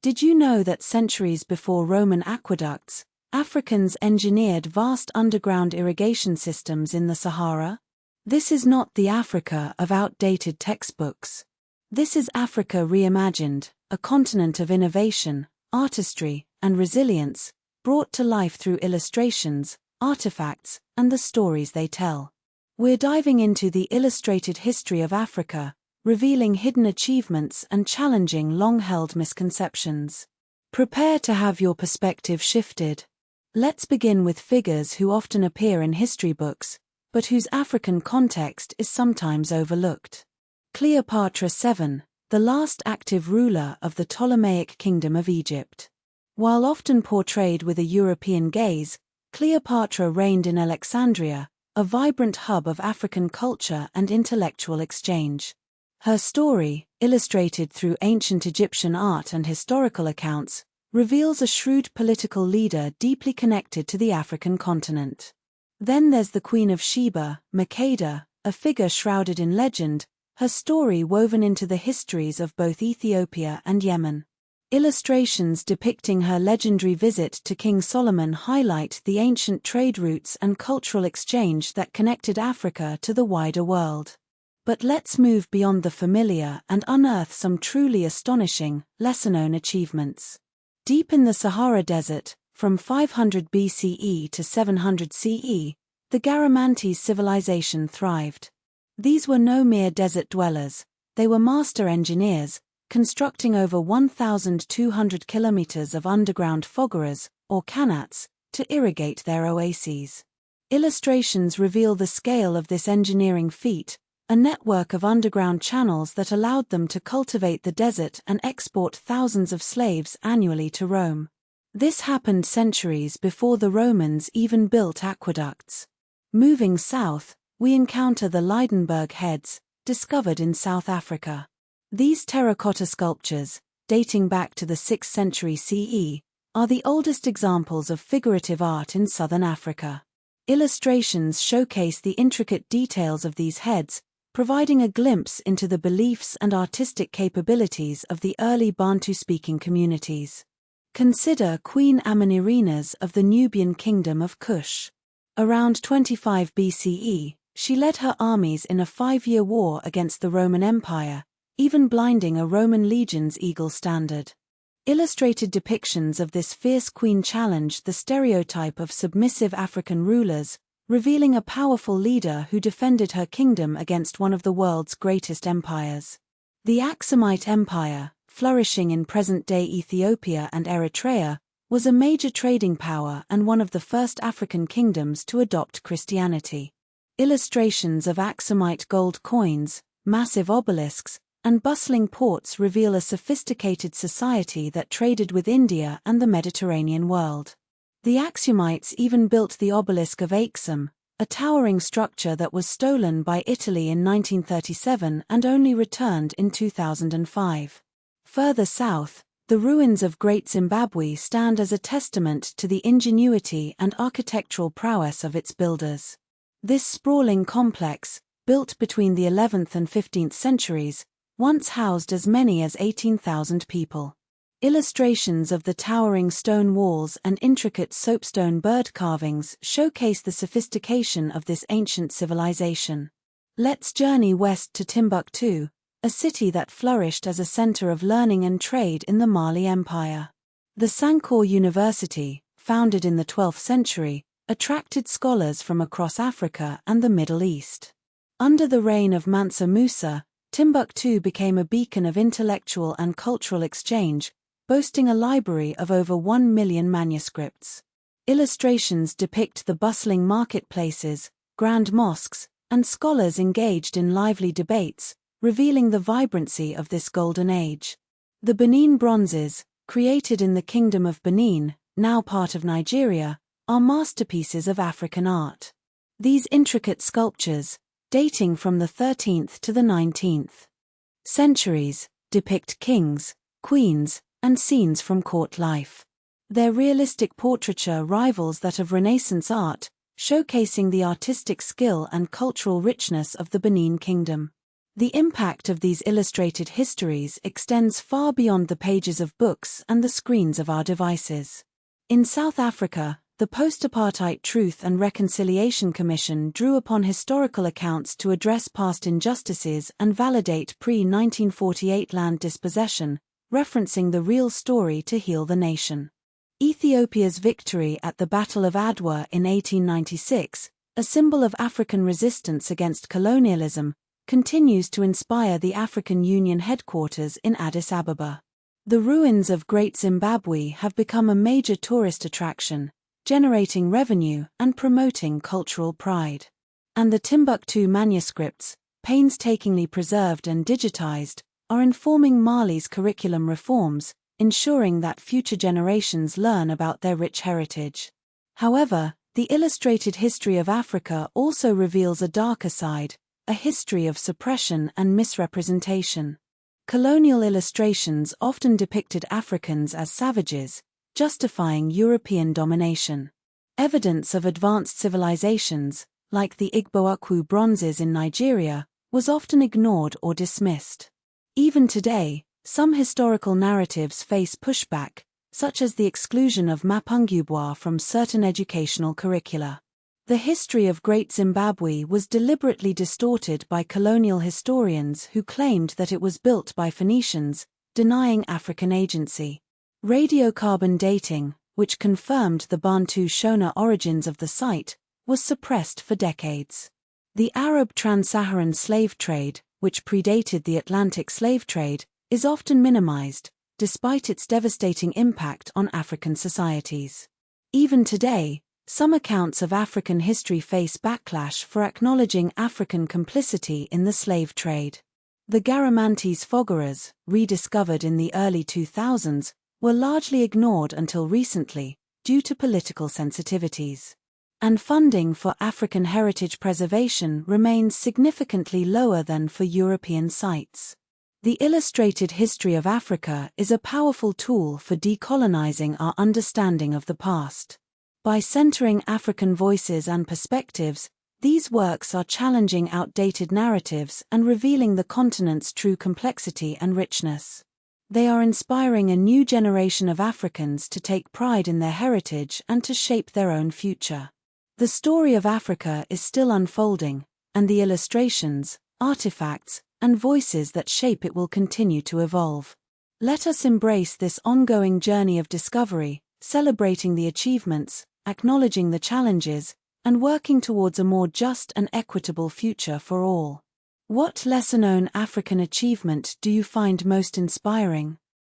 Did you know that centuries before Roman aqueducts, Africans engineered vast underground irrigation systems in the Sahara? This is not the Africa of outdated textbooks. This is Africa reimagined, a continent of innovation, artistry, and resilience, brought to life through illustrations, artifacts, and the stories they tell. We're diving into the illustrated history of Africa, revealing hidden achievements and challenging long-held misconceptions. Prepare to have your perspective shifted. Let's begin with figures who often appear in history books, but whose African context is sometimes overlooked. Cleopatra VII, the last active ruler of the Ptolemaic Kingdom of Egypt. While often portrayed with a European gaze, Cleopatra reigned in Alexandria, a vibrant hub of African culture and intellectual exchange. Her story, illustrated through ancient Egyptian art and historical accounts, reveals a shrewd political leader deeply connected to the African continent. Then there's the Queen of Sheba, Makeda, a figure shrouded in legend, her story woven into the histories of both Ethiopia and Yemen. Illustrations depicting her legendary visit to King Solomon highlight the ancient trade routes and cultural exchange that connected Africa to the wider world. But let's move beyond the familiar and unearth some truly astonishing, lesser-known achievements. Deep in the Sahara Desert, from 500 BCE to 700 CE, the Garamantes civilization thrived. These were no mere desert dwellers, they were master engineers, constructing over 1,200 kilometers of underground fogaras, or kanats, to irrigate their oases. Illustrations reveal the scale of this engineering feat, a network of underground channels that allowed them to cultivate the desert and export thousands of slaves annually to Rome. This happened centuries before the Romans even built aqueducts. Moving south, we encounter the Leidenberg heads, discovered in South Africa. These terracotta sculptures, dating back to the 6th century CE, are the oldest examples of figurative art in southern Africa. Illustrations showcase the intricate details of these heads, providing a glimpse into the beliefs and artistic capabilities of the early Bantu-speaking communities. Consider Queen Amanirenas of the Nubian Kingdom of Kush. Around 25 BCE, she led her armies in a 5-year war against the Roman Empire, even blinding a Roman legion's eagle standard. Illustrated depictions of this fierce queen challenged the stereotype of submissive African rulers, revealing a powerful leader who defended her kingdom against one of the world's greatest empires. The Aksumite Empire, flourishing in present-day Ethiopia and Eritrea, was a major trading power and one of the first African kingdoms to adopt Christianity. Illustrations of Aksumite gold coins, massive obelisks, and bustling ports reveal a sophisticated society that traded with India and the Mediterranean world. The Axumites even built the obelisk of Aksum, a towering structure that was stolen by Italy in 1937 and only returned in 2005. Further south, the ruins of Great Zimbabwe stand as a testament to the ingenuity and architectural prowess of its builders. This sprawling complex, built between the 11th and 15th centuries, once housed as many as 18,000 people. Illustrations of the towering stone walls and intricate soapstone bird carvings showcase the sophistication of this ancient civilization. Let's journey west to Timbuktu, a city that flourished as a center of learning and trade in the Mali Empire. The Sankore University, founded in the 12th century, attracted scholars from across Africa and the Middle East. Under the reign of Mansa Musa, Timbuktu became a beacon of intellectual and cultural exchange, boasting a library of over 1 million manuscripts. Illustrations depict the bustling marketplaces, grand mosques, and scholars engaged in lively debates, revealing the vibrancy of this golden age. The Benin bronzes, created in the Kingdom of Benin, now part of Nigeria, are masterpieces of African art. These intricate sculptures, dating from the 13th to the 19th centuries, depict kings, queens, and scenes from court life. Their realistic portraiture rivals that of Renaissance art, showcasing the artistic skill and cultural richness of the Benin Kingdom. The impact of these illustrated histories extends far beyond the pages of books and the screens of our devices. In South Africa, the Post-Apartheid Truth and Reconciliation Commission drew upon historical accounts to address past injustices and validate pre-1948 land dispossession, referencing the real story to heal the nation. Ethiopia's victory at the Battle of Adwa in 1896, a symbol of African resistance against colonialism, continues to inspire the African Union headquarters in Addis Ababa. The ruins of Great Zimbabwe have become a major tourist attraction, generating revenue and promoting cultural pride. And the Timbuktu manuscripts, painstakingly preserved and digitized, are informing Mali's curriculum reforms, ensuring that future generations learn about their rich heritage. However, the illustrated history of Africa also reveals a darker side, a history of suppression and misrepresentation. Colonial illustrations often depicted Africans as savages, justifying European domination. Evidence of advanced civilizations, like the Igbo-Akwu bronzes in Nigeria, was often ignored or dismissed. Even today, some historical narratives face pushback, such as the exclusion of Mapungubwa from certain educational curricula. The history of Great Zimbabwe was deliberately distorted by colonial historians who claimed that it was built by Phoenicians, denying African agency. Radiocarbon dating, which confirmed the Bantu Shona origins of the site, was suppressed for decades. The Arab trans-Saharan slave trade, which predated the Atlantic slave trade, is often minimized, despite its devastating impact on African societies. Even today, some accounts of African history face backlash for acknowledging African complicity in the slave trade. The Garamantes Fogaras, rediscovered in the early 2000s, were largely ignored until recently, due to political sensitivities. And funding for African heritage preservation remains significantly lower than for European sites. The illustrated history of Africa is a powerful tool for decolonizing our understanding of the past. By centering African voices and perspectives, these works are challenging outdated narratives and revealing the continent's true complexity and richness. They are inspiring a new generation of Africans to take pride in their heritage and to shape their own future. The story of Africa is still unfolding, and the illustrations, artifacts, and voices that shape it will continue to evolve. Let us embrace this ongoing journey of discovery, celebrating the achievements, acknowledging the challenges, and working towards a more just and equitable future for all. What lesser-known African achievement do you find most inspiring?